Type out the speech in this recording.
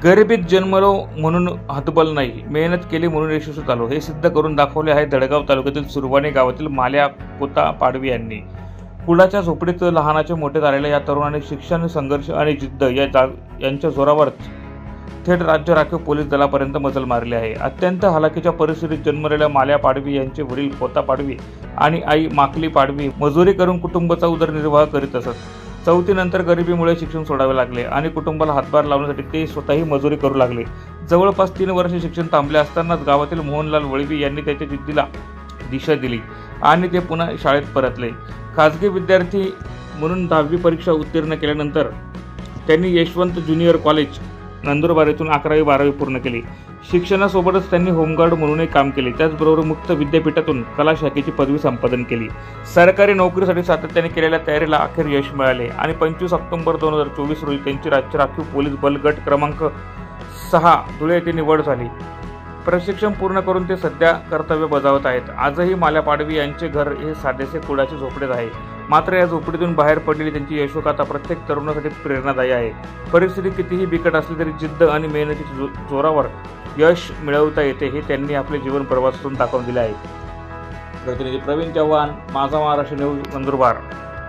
गरिबीत जन्मलो म्हणून हतबल नाही, मेहनत केली म्हणून यशस्वी झालो, हे सिद्ध करून दाखवले आहे दडगाव तालुक्यातील सुरवाणे गावातील माल्या पोता पाडवी यांनी। कुडाच्या झोपडीत लहानाचे मोठे झालेल्या या तरुणाने शिक्षण, संघर्ष आणि जिद्द यांच्या जोरावर थेट राज्य राखीव पोलीस दलापर्यंत मजल मारली आहे। अत्यंत हलाखीच्या परिस्थितीत जन्मलेल्या माल्या पाडवी यांचे वडील पोता पाडवी आणि आई माकली पाडवी मजुरी करून कुटुंबाचा उदरनिर्वाह करीत असत। चौथीनंतर गरिबीमुळे शिक्षण सोडावे लागले आणि कुटुंबाला हातभार लावण्यासाठी ते स्वतःही मजुरी करू लागले। जवळपास 3 वर्ष शिक्षण थांबले असतानाच गावातील मोहनलाल वळवी यांनी त्याच्या जिद्दीला दिशा दिली आणि ते पुन्हा शाळेत परतले। खाजगी विद्यार्थी म्हणून 10वी परीक्षा उत्तीर्ण केल्यानंतर त्यांनी यशवंत ज्युनियर कॉलेज नंदुरबार येथून 11वी 12वी पूर्ण केली। शिक्षणासोबतच त्यांनी होमगार्ड म्हणूनही काम केले। त्याचबरोबर मुक्त विद्यापीठातून कला शाखेची पदवी संपादन केली। सरकारी नोकरीसाठी सातत्याने केलेल्या तयारीला अखेर यश मिळाले आणि 25 ऑक्टोबर 2024 रोजी त्यांची राज्य राखीव पोलीस बल गट क्रमांक 6 धुळे येथे निवड झाली। प्रशिक्षण पूर्ण करून ते सध्या कर्तव्य बजावत आहेत। आजही माल्या पाडवी यांचे घर हे साधेसे कुडाचे झोपडीत आहे, मात्र या झोपडीतून बाहेर पडलेली त्यांची यशोगाथा प्रत्येक तरुणासाठी प्रेरणादायी आहे। परिस्थिती कितीही बिकट असली तरी जिद्द आणि मेहनतीच्या जोरावर यश मिळवता येते हे त्यांनी आपले जीवन प्रवासातून दाखवून दिले आहे। प्रतिनिधी प्रवीण चव्हाण, माझा महाराष्ट्र न्यूज, नंदुरबार।